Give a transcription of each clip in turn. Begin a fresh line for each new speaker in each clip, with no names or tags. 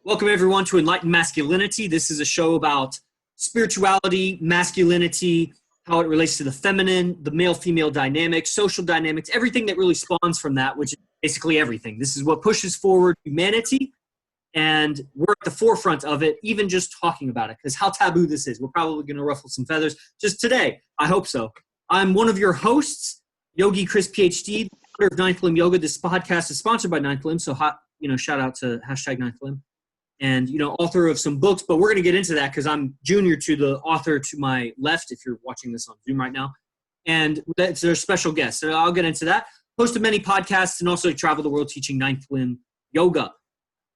Welcome everyone to Enlightened Masculinity. This is a show about spirituality, masculinity, how it relates to the feminine, the male-female dynamics, social dynamics, everything that really spawns from that, which is basically everything. This is what pushes forward humanity, and we're at the forefront of it, even just talking about it, because how taboo this is. We're probably going to ruffle some feathers just today. I hope so. I'm one of your hosts, Yogi Chris PhD, founder of Ninth Limb Yoga. This podcast is sponsored by Ninth Limb, so shout out to hashtag Ninth Limb. And, author of some books, but we're going to get into that because I'm junior to the author to my left, if you're watching this on Zoom right now. And that's their special guest. So I'll get into that. Host of many podcasts and also travel the world teaching Ninth Limb Yoga.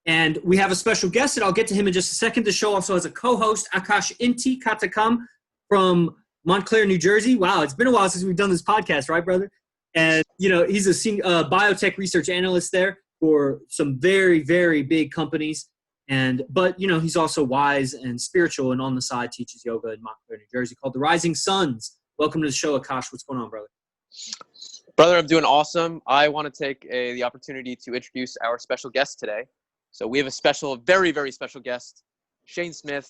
And we have a special guest, and I'll get to him in just a second. The show also has a co-host, Akash Inti Katakam from Montclair, New Jersey. Wow, it's been a while since we've done this podcast, right, brother? And, he's a senior, biotech research analyst there for some very, very big companies. But he's also wise and spiritual, and on the side teaches yoga in Montclair, New Jersey, called the Rising Suns. Welcome to the show, Akash. What's going on, brother?
Brother, I'm doing awesome. I want to take the opportunity to introduce our special guest today. So we have a very, very special guest, Shane Smith,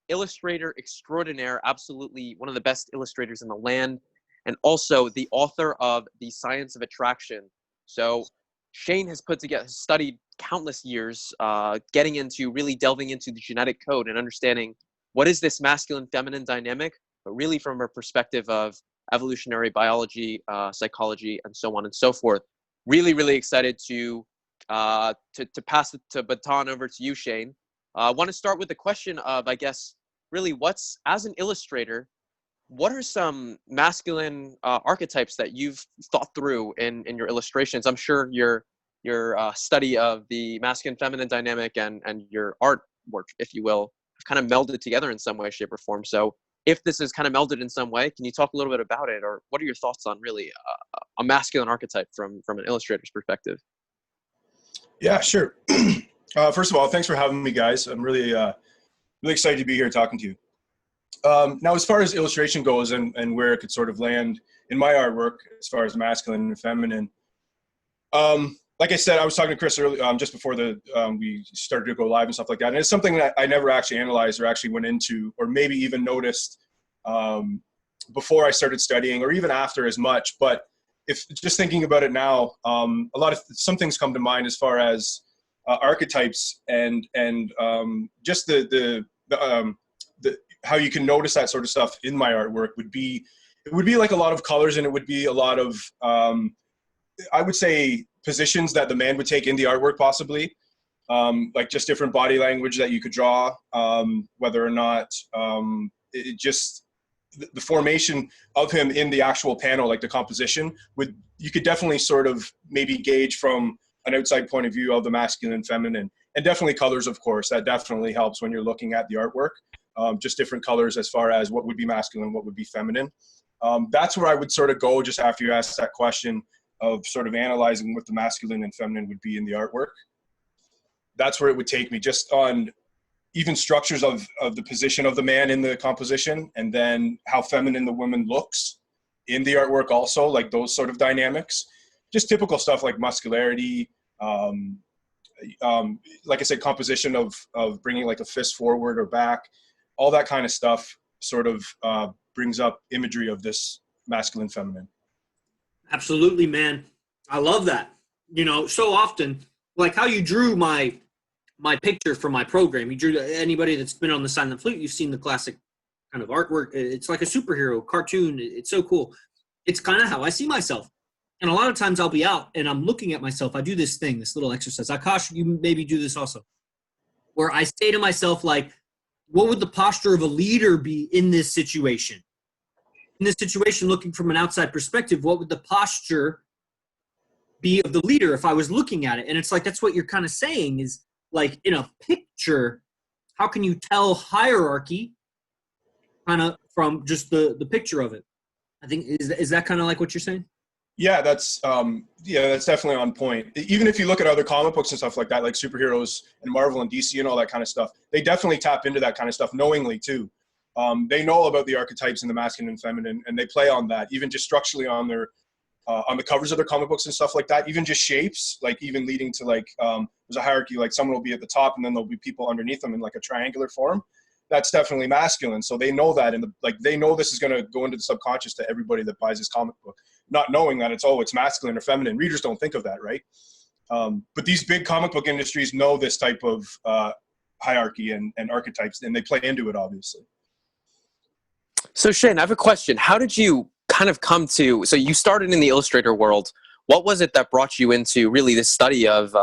illustrator extraordinaire, absolutely one of the best illustrators in the land, and also the author of The Science of Attraction. So Shane has studied countless years, delving into the genetic code and understanding what is this masculine-feminine dynamic, but really from a perspective of evolutionary biology, psychology, and so on and so forth. Really, really excited to pass the baton over to you, Shane. I want to start with the question of, really as an illustrator, what are some masculine archetypes that you've thought through in your illustrations? I'm sure your study of the masculine-feminine dynamic and your artwork, if you will, have kind of melded together in some way, shape, or form. So if this is kind of melded in some way, can you talk a little bit about it, or what are your thoughts on really a masculine archetype from an illustrator's perspective?
Yeah, sure. First of all, thanks for having me, guys. I'm really excited to be here talking to you. Now, as far as illustration goes and where it could sort of land in my artwork, as far as masculine and feminine, like I said, I was talking to Chris earlier, just before we started to go live and stuff like that. And it's something that I never actually analyzed or actually went into, or maybe even noticed before I started studying, or even after as much. But if just thinking about it now, some things come to mind as far as archetypes and just the how you can notice that sort of stuff in my artwork would be like a lot of colors, and it would be a lot of I would say positions that the man would take in the artwork, possibly like just different body language that you could draw, whether or not the formation of him in the actual panel, like the composition, you could definitely sort of maybe gauge from an outside point of view of the masculine and feminine, and definitely colors, of course. That definitely helps when you're looking at the artwork. Just different colors as far as what would be masculine, what would be feminine. That's where I would sort of go just after you asked that question of sort of analyzing what the masculine and feminine would be in the artwork. That's where it would take me, just on even structures of the position of the man in the composition, and then how feminine the woman looks in the artwork also, like those sort of dynamics. Just typical stuff like muscularity, like I said, composition of bringing like a fist forward or back, all that kind of stuff sort of brings up imagery of this masculine feminine.
Absolutely, man. I love that. So often, like how you drew my picture for my program. You drew, anybody that's been on the Silent Flute, you've seen the classic kind of artwork. It's like a superhero cartoon. It's so cool. It's kind of how I see myself. And a lot of times I'll be out and I'm looking at myself. I do this little exercise. Akash, you maybe do this also, where I say to myself, like, what would the posture of a leader be in this situation? In this situation, looking from an outside perspective, what would the posture be of the leader if I was looking at it? And it's like, that's what you're kind of saying is, like, in a picture, how can you tell hierarchy kind of from just the picture of it? I think, is that kind of like what you're saying?
Yeah, that's definitely on point. Even if you look at other comic books and stuff like that, like superheroes and Marvel and DC and all that kind of stuff, they definitely tap into that kind of stuff knowingly too. They know about the archetypes and the masculine and feminine, and they play on that, even just structurally on their on the covers of their comic books and stuff like that, even just shapes, like even leading to like, there's a hierarchy, like someone will be at the top and then there'll be people underneath them in like a triangular form. That's definitely masculine. So they know that, and they know this is going to go into the subconscious to everybody that buys this comic book, not knowing that it's masculine or feminine. Readers don't think of that, right? But these big comic book industries know this type of hierarchy and archetypes, and they play into it, obviously.
So Shane, I have a question. How did you kind of come to, so you started in the illustrator world. What was it that brought you into really this study of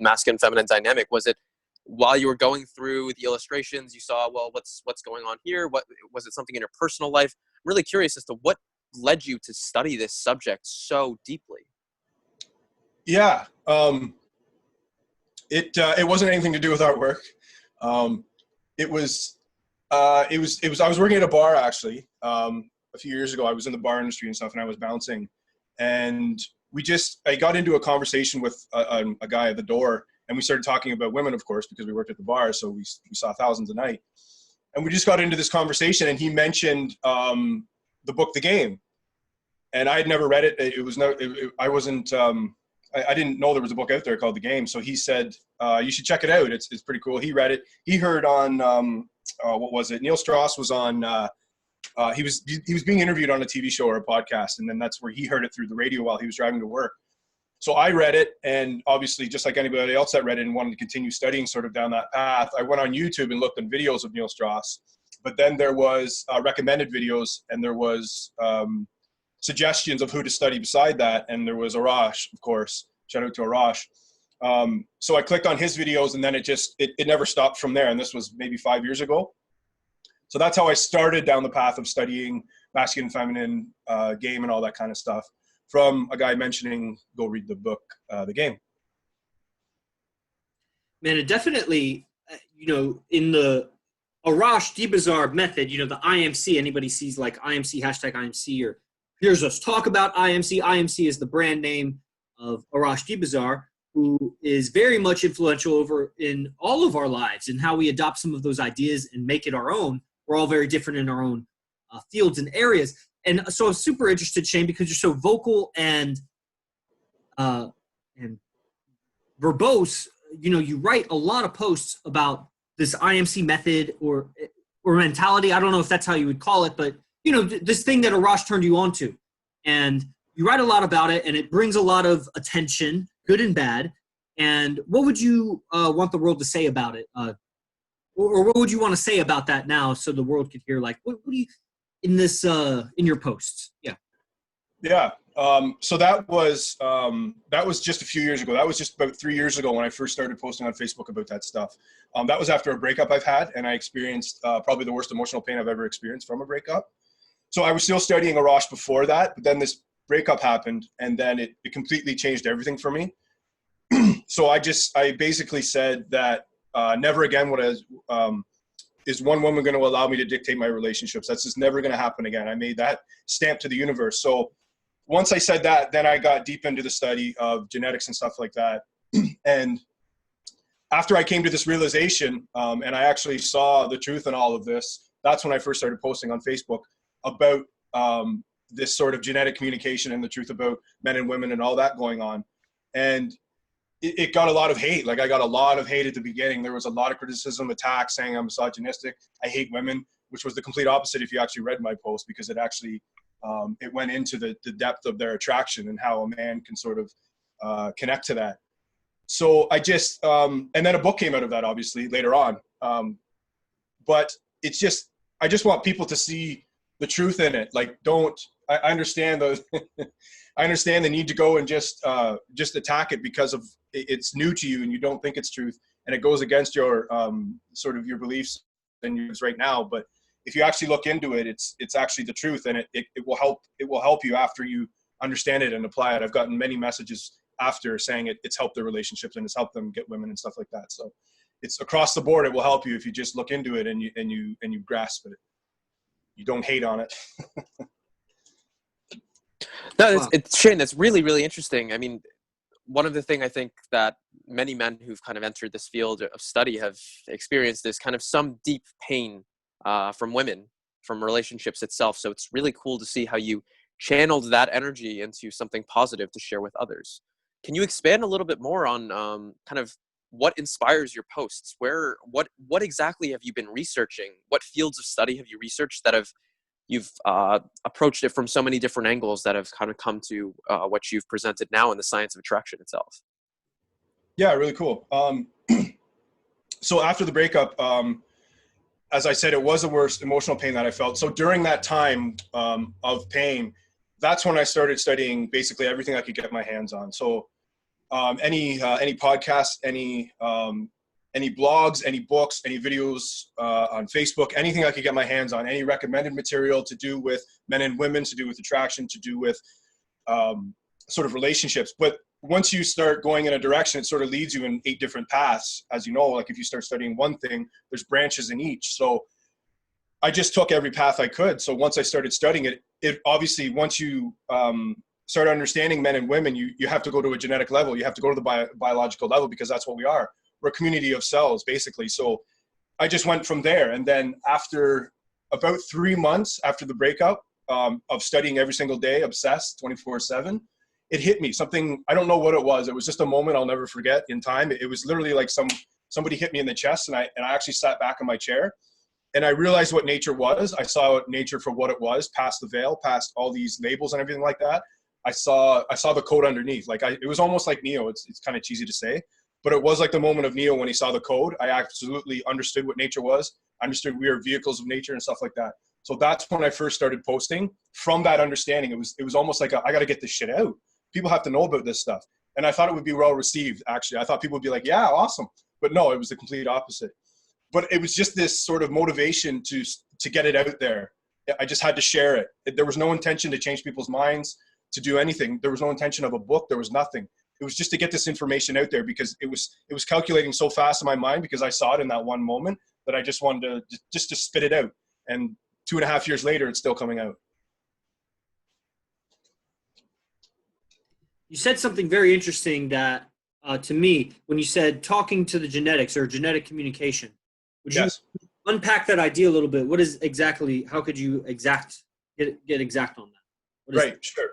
masculine feminine dynamic? Was it while you were going through the illustrations, you saw, well, what's going on here? What was it, something in your personal life? I'm really curious as to what led you to study this subject so deeply.
Yeah, it wasn't anything to do with our work. It was I was working at a bar actually. A few years ago, I was in the bar industry and stuff, and I was bouncing, and I got into a conversation with a guy at the door, and we started talking about women, of course, because we worked at the bar, so we saw thousands a night, and we just got into this conversation, and he mentioned the book The Game, and I had never read it. I didn't know there was a book out there called The Game, so he said you should check it out. It's pretty cool. He read it. He heard on what was it? Neil Strauss was on. He was being interviewed on a TV show or a podcast, and then that's where he heard it through the radio while he was driving to work. So I read it, and obviously, just like anybody else that read it and wanted to continue studying sort of down that path, I went on YouTube and looked at videos of Neil Strauss. But then there was recommended videos, and there was suggestions of who to study beside that, and there was Arash, of course. Shout out to Arash. So I clicked on his videos, and then it never stopped from there, and this was maybe 5 years ago. So that's how I started down the path of studying masculine, feminine, game, and all that kind of stuff, from a guy mentioning, go read the book, The Game.
Man, it definitely, in the Arash Dibazar method, the IMC, anybody sees like IMC, hashtag IMC, or hears us talk about IMC. IMC is the brand name of Arash Dibazar, who is very much influential over in all of our lives and how we adopt some of those ideas and make it our own. We're all very different in our own fields and areas. And so I'm super interested, Shane, because you're so vocal and verbose. You write a lot of posts about this IMC method or mentality. I don't know if that's how you would call it, but this thing that Arash turned you on to. And you write a lot about it, and it brings a lot of attention, good and bad. And what would you want the world to say about it? Or what would you want to say about that now, so the world could hear? Like, what do you in this in your posts? Yeah.
So that was just a few years ago. That was just about 3 years ago when I first started posting on Facebook about that stuff. That was after a breakup I've had, and I experienced probably the worst emotional pain I've ever experienced from a breakup. So I was still studying Arash before that, but then this breakup happened, and then it completely changed everything for me. So I basically said that never again is one woman going to allow me to dictate my relationships. That's just never going to happen again. I made that stamp to the universe. So once I said that, then I got deep into the study of genetics and stuff like that. And after I came to this realization, and I actually saw the truth in all of this, that's when I first started posting on Facebook about this sort of genetic communication and the truth about men and women and all that going on. And it got a lot of hate. Like, I got a lot of hate at the beginning. There was a lot of criticism, attacks, saying I'm misogynistic, I hate women, which was the complete opposite if you actually read my post, because it actually, it went into the depth of their attraction and how a man can sort of connect to that. So I just, and then a book came out of that, obviously, later on. But it's just, I just want people to see the truth in it. Like, I understand I understand the need to go and just attack it because of it's new to you and you don't think it's truth, and it goes against your sort of your beliefs and yours right now. But if you actually look into it, it's actually the truth, and it will help you after you understand it and apply it. I've gotten many messages after saying it's helped their relationships and it's helped them get women and stuff like that. So it's across the board. It will help you if you just look into it and you grasp it. You don't hate on it.
No, it's Shane, that's really, really interesting. I mean, one of the things I think that many men who've kind of entered this field of study have experienced is kind of some deep pain from women, from relationships itself. So it's really cool to see how you channeled that energy into something positive to share with others. Can you expand a little bit more on kind of what inspires your posts? What exactly have you been researching? What fields of study have you researched that you've approached it from so many different angles that have kind of come to what you've presented now in the science of attraction itself?
Yeah, really cool. So after the breakup, as I said, it was the worst emotional pain that I felt. So during that time of pain, that's when I started studying basically everything I could get my hands on. So any podcasts, any blogs, any books, any videos on Facebook, anything I could get my hands on, any recommended material to do with men and women, to do with attraction, to do with sort of relationships. But once you start going in a direction, it sort of leads you in 8 different paths. As you know, like if you start studying one thing, there's branches in each. So I just took every path I could. So once I started studying it, it obviously, once you start understanding men and women, you have to go to a genetic level. You have to go to the biological level, because that's what we are. We're a community of cells, basically. So I just went from there. And then after about 3 months after the breakup of studying every single day, obsessed 24/7, it hit me something. I don't know what it was. It was just a moment I'll never forget in time. It was literally like somebody hit me in the chest, and I actually sat back in my chair, and I realized what nature was. I saw nature for what it was, past the veil, past all these labels and everything like that. I saw the code underneath. It was almost like Neo. It's kind of cheesy to say, but it was like the moment of Neo when he saw the code. I absolutely understood what nature was. I understood we are vehicles of nature and stuff like that. So that's when I first started posting. From that understanding, it was almost like I got to get this shit out. People have to know about this stuff. And I thought it would be well received, actually. I thought people would be like, yeah, awesome. But no, it was the complete opposite. But it was just this sort of motivation to get it out there. I just had to share it. There was no intention to change people's minds, to do anything. There was no intention of a book. There was nothing. It was just to get this information out there, because it was calculating so fast in my mind, because I saw it in that one moment, that I just wanted to spit it out. And 2.5 years later, it's still coming out.
You said something very interesting that to me, when you said talking to the genetics or genetic communication. Would you unpack that idea a little bit? What is exactly, how could you get exact on that?
Right, sure.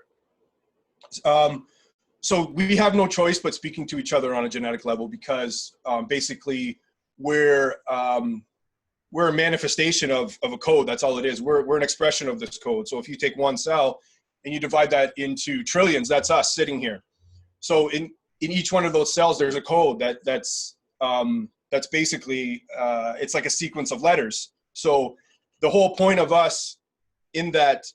So we have no choice but speaking to each other on a genetic level, because basically we're a manifestation of a code. That's all it is. We're an expression of this code. So if you take one cell and you divide that into trillions, that's us sitting here. So in each one of those cells, there's a code that's basically, it's like a sequence of letters. So the whole point of us in that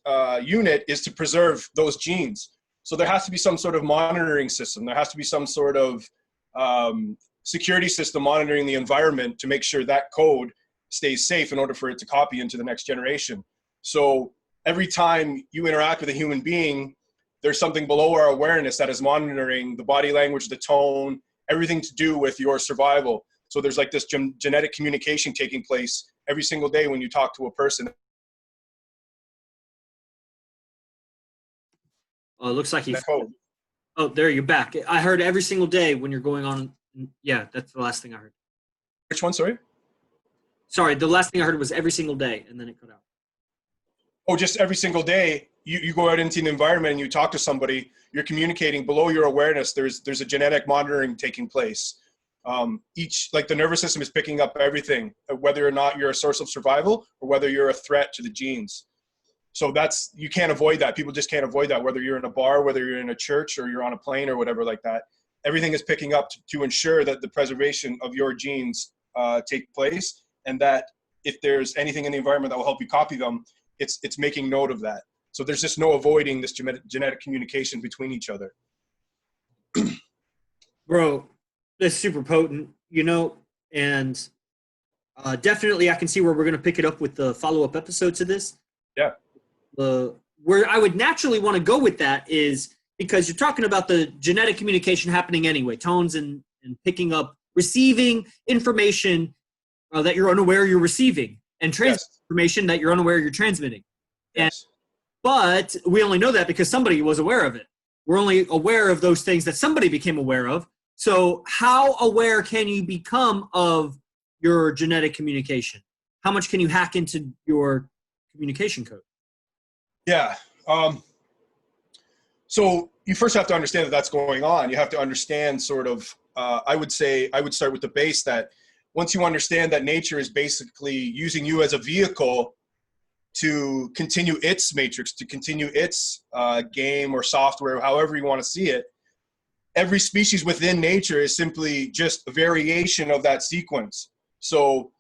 unit is to preserve those genes. So there has to be some sort of monitoring system. There has to be some sort of security system monitoring the environment to make sure that code stays safe in order for it to copy into the next generation. So every time you interact with a human being, there's something below our awareness that is monitoring the body language, the tone, everything to do with your survival. So there's like this genetic communication taking place every single day when you talk to a person.
Oh, it looks like oh, there, you're back. I heard every single day when you're going on. Yeah, that's the last thing I heard.
Which one, sorry?
Sorry, the last thing I heard was every single day, and then it cut out.
Oh, just every single day, you go out into the environment and you talk to somebody, you're communicating below your awareness. There's a genetic monitoring taking place. Like the nervous system is picking up everything, whether or not you're a source of survival or whether you're a threat to the genes. So you can't avoid that. People just can't avoid that, whether you're in a bar, whether you're in a church, or you're on a plane or whatever like that. Everything is picking up to ensure that the preservation of your genes take place, and that if there's anything in the environment that will help you copy them, it's making note of that. So there's just no avoiding this genetic communication between each other.
Bro, that's super potent, and definitely I can see where we're going to pick it up with the follow-up episodes of this.
Yeah.
Where I would naturally want to go with that is because you're talking about the genetic communication happening anyway, tones and picking up, receiving information that you're unaware you're receiving, and information that you're unaware you're transmitting.
Yes.
But we only know that because somebody was aware of it. We're only aware of those things that somebody became aware of. So how aware can you become of your genetic communication? How much can you hack into your communication code?
Yeah. So you first have to understand that that's going on. You have to understand sort of, I would say, I would start with the base that once you understand that nature is basically using you as a vehicle to continue its matrix, to continue its game or software, however you want to see it, every species within nature is simply just a variation of that sequence. So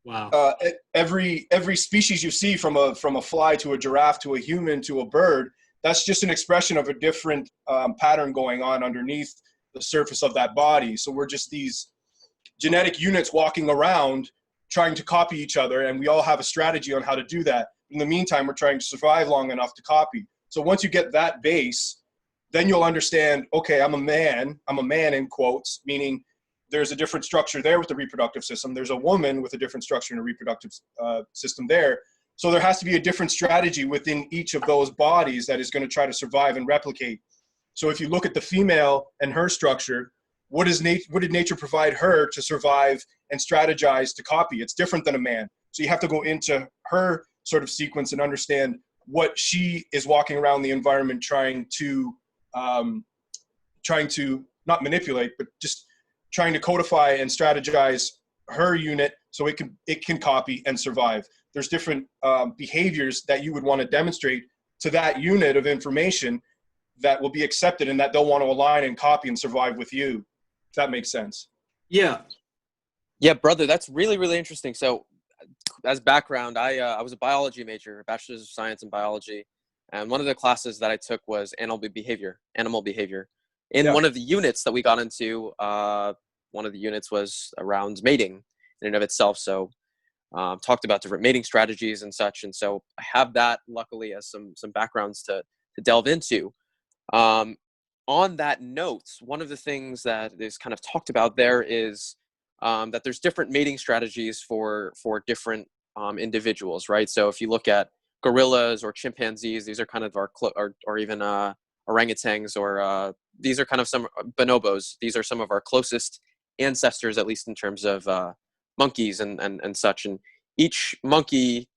Wow.
every species you see, from a fly to a giraffe to a human to a bird, that's just an expression of a different pattern going on underneath the surface of that body. So we're just these genetic units walking around trying to copy each other, and we all have a strategy on how to do that. In the meantime, we're trying to survive long enough to copy. So once you get that base, then you'll understand, okay, I'm a man in quotes, meaning there's a different structure there with the reproductive system. There's a woman with a different structure in a reproductive system there. So there has to be a different strategy within each of those bodies that is going to try to survive and replicate. So if you look at the female and her structure, what did nature provide her to survive and strategize to copy? It's different than a man. So you have to go into her sort of sequence and understand what she is walking around the environment trying to not manipulate, but just trying to codify and strategize her unit so it can copy and survive. There's different behaviors that you would want to demonstrate to that unit of information that will be accepted and that they'll want to align and copy and survive with you. If that makes sense.
Yeah.
Yeah, brother, that's really, really interesting. So as background, I was a biology major, a bachelor's of science in biology. And one of the classes that I took was animal behavior. In one of the units that we got into, one of the units was around mating in and of itself. So talked about different mating strategies and such. And so I have that luckily as some backgrounds to delve into. On that note, one of the things that is kind of talked about there is that there's different mating strategies for different individuals, right? So if you look at gorillas or chimpanzees, these are kind of or even orangutans, or these are kind of some bonobos. These are some of our closest ancestors, at least in terms of monkeys and such. And each monkey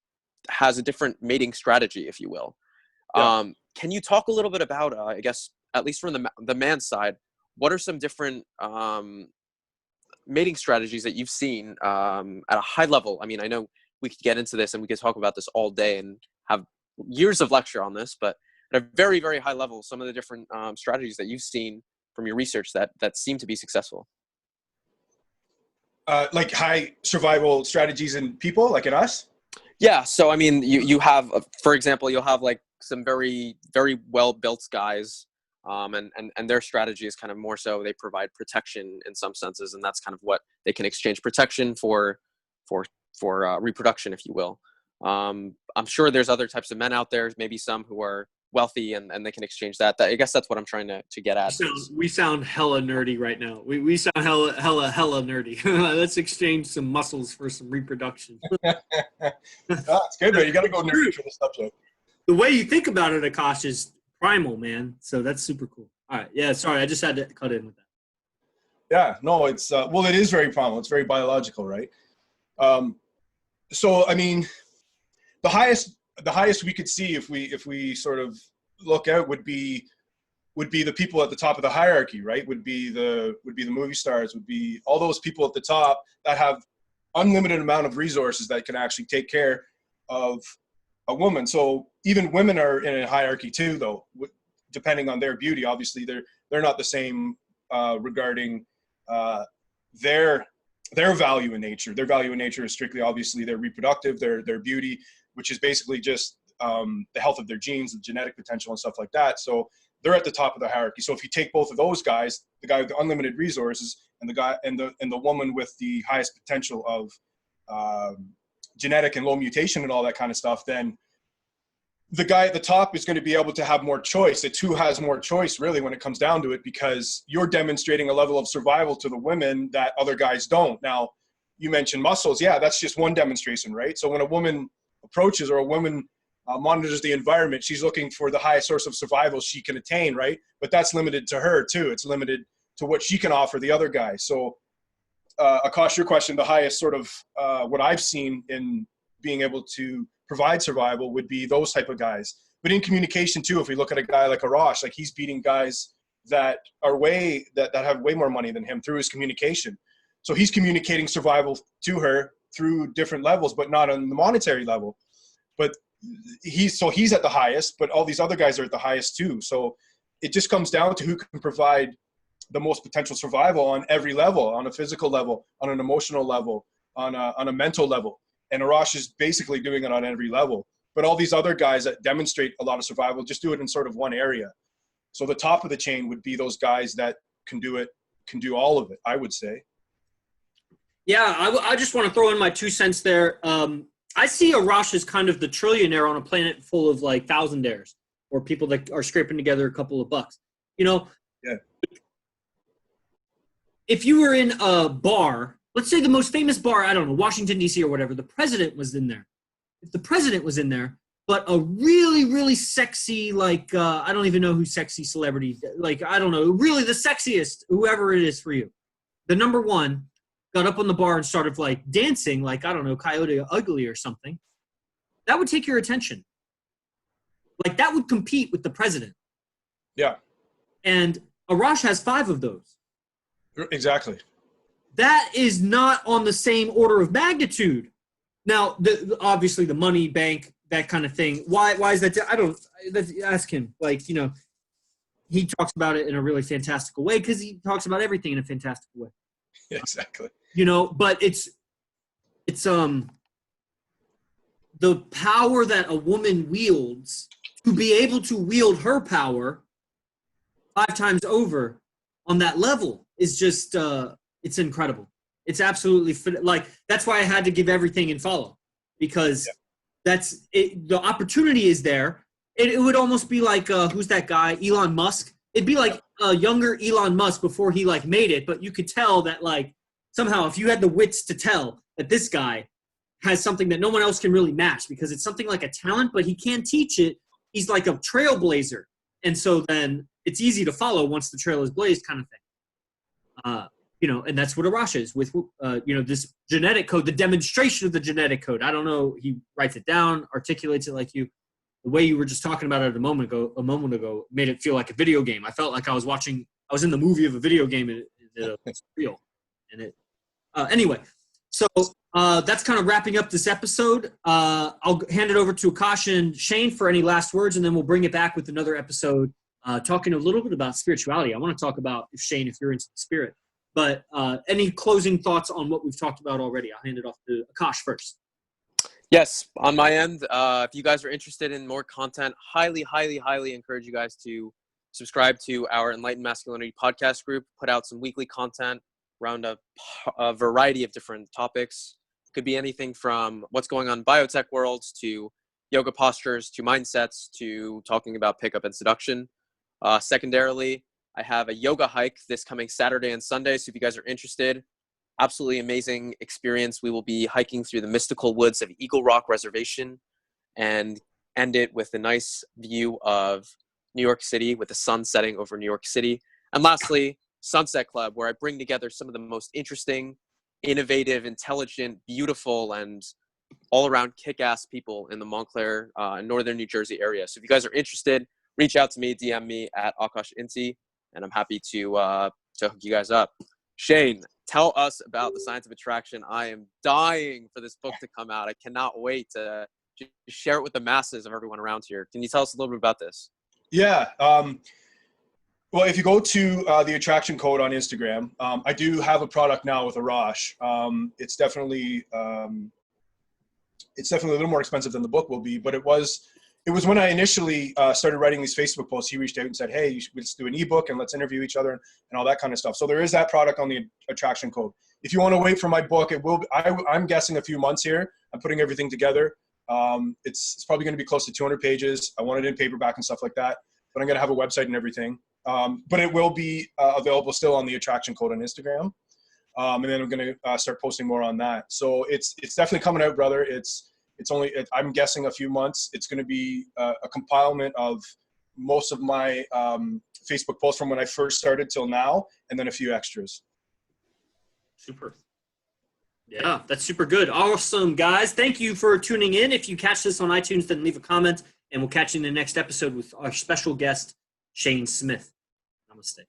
has a different mating strategy, if you will.
Yeah.
Can you talk a little bit about, I guess, at least from the man's side, what are some different mating strategies that you've seen at a high level? I mean, I know we could get into this and we could talk about this all day and have years of lecture on this, but at a very, very high level, some of the different strategies that you've seen from your research that seem to be successful.
Like high survival strategies in people, like in us?
Yeah. So, I mean, you have, for example, you'll have like some very, very well-built guys, and their strategy is kind of more so they provide protection in some senses, and that's kind of what they can exchange protection for reproduction, if you will. I'm sure there's other types of men out there, maybe some who are wealthy and they can exchange that. I guess that's what I'm trying to get at.
We sound hella nerdy right now. We sound hella nerdy. Let's exchange some muscles for some reproduction.
That's good, man. You got to go nerdy for the subject.
The way you think about it, Akash, is primal, man. So that's super cool. All right. Yeah, sorry. I just had to cut in with that.
Yeah, no, it's, well, it is very primal. It's very biological, right? So, I mean, the highest we could see if we sort of look out would be the people at the top of the hierarchy, right? Would be the movie stars, would be all those people at the top that have unlimited amount of resources that can actually take care of a woman. So even women are in a hierarchy too, though, depending on their beauty. Obviously, they're not the same regarding their value in nature. Their value in nature is strictly, obviously, their reproductive, their beauty, which is basically just the health of their genes, the genetic potential, and stuff like that. So they're at the top of the hierarchy. So if you take both of those guys, the guy with the unlimited resources and the guy and the woman with the highest potential of genetic and low mutation and all that kind of stuff, then the guy at the top is going to be able to have more choice. It's who has more choice, really, when it comes down to it, because you're demonstrating a level of survival to the women that other guys don't. Now, you mentioned muscles. Yeah, that's just one demonstration, right? So when a woman approaches, or a woman monitors the environment, she's looking for the highest source of survival she can attain, right? But that's limited to her too. It's limited to what she can offer the other guy. So Akash, your question, the highest sort of what I've seen in being able to provide survival would be those type of guys. But in communication too, if we look at a guy like Arash, like he's beating guys that are that have way more money than him through his communication. So he's communicating survival to her through different levels, but not on the monetary level. But he's at the highest, but all these other guys are at the highest too. So it just comes down to who can provide the most potential survival on every level, on a physical level, on an emotional level, on a mental level. And Arash is basically doing it on every level. But all these other guys that demonstrate a lot of survival just do it in sort of one area. So the top of the chain would be those guys that can do all of it, I would say.
Yeah, I just want to throw in my 2 cents there. I see Arash as kind of the trillionaire on a planet full of like thousandaires or people that are scraping together a couple of bucks. You know,
yeah.
If you were in a bar, let's say the most famous bar, I don't know, Washington, D.C. or whatever, the president was in there. If the president was in there, but a really, really sexy, like, I don't even know who sexy celebrity, like, I don't know, really the sexiest, whoever it is for you. The number one got up on the bar and started like dancing, like, I don't know, Coyote Ugly or something. That would take your attention. Like that would compete with the president.
Yeah.
And Arash has 5 of those.
Exactly.
That is not on the same order of magnitude. Now, obviously the money, bank, that kind of thing. Why is that? Let's ask him. Like, you know, he talks about it in a really fantastical way because he talks about everything in a fantastical way.
Exactly.
You know, but it's the power that a woman wields to be able to wield her power 5 times over on that level is just it's incredible. It's absolutely like that's why I had to give everything and follow because that's it. The opportunity is there. It would almost be like who's that guy? Elon Musk. It'd be like a younger Elon Musk before he like made it, but you could tell that like somehow if you had the wits to tell that this guy has something that no one else can really match because it's something like a talent, but he can't teach it. He's like a trailblazer. And so then it's easy to follow once the trail is blazed kind of thing. You know, and that's what Arash is with, you know, this genetic code, the demonstration of the genetic code. I don't know. He writes it down, articulates it like you. The way you were just talking about it a moment ago made it feel like a video game. I felt like I was in the movie of a video game and it's real. And it, anyway, so that's kind of wrapping up this episode. I'll hand it over to Akash and Shane for any last words, and then we'll bring it back with another episode talking a little bit about spirituality. I want to talk about, Shane, if you're into the spirit. But any closing thoughts on what we've talked about already? I'll hand it off to Akash first.
Yes, on my end, if you guys are interested in more content, highly encourage you guys to subscribe to our Enlightened Masculinity podcast group, put out some weekly content around a variety of different topics. Could be anything from what's going on in biotech worlds to yoga postures to mindsets to talking about pickup and seduction. Secondarily, I have a yoga hike this coming Saturday and Sunday. So if you guys are interested, absolutely amazing experience. We will be hiking through the mystical woods of Eagle Rock Reservation and end it with a nice view of New York City with the sun setting over New York City. And lastly, Sunset Club, where I bring together some of the most interesting, innovative, intelligent, beautiful, and all-around kick-ass people in the Montclair, northern New Jersey area. So if you guys are interested, reach out to me, DM me at AkashInti, and I'm happy to hook you guys up. Shane, tell us about the Science of Attraction. I am dying for this book to come out. I cannot wait to share it with the masses of everyone around here. Can you tell us a little bit about this? Yeah.
Well, if you go to the attraction code on Instagram, I do have a product now with Arash. It's definitely a little more expensive than the book will be, but it was when I initially started writing these Facebook posts, he reached out and said, hey, let's do an ebook and let's interview each other and all that kind of stuff. So there is that product on the attraction code. If you want to wait for my book, it will. I'm guessing a few months here. I'm putting everything together. It's probably going to be close to 200 pages. I want it in paperback and stuff like that, but I'm going to have a website and everything. But it will be available still on the attraction code on Instagram. And then I'm going to start posting more on that. So it's definitely coming out, brother. I'm guessing a few months. It's going to be a compilement of most of my Facebook posts from when I first started till now, and then a few extras.
Super. Yeah, that's super good. Awesome, guys. Thank you for tuning in. If you catch this on iTunes, then leave a comment And we'll catch you in the next episode with our special guest, Shane Smith. Namaste.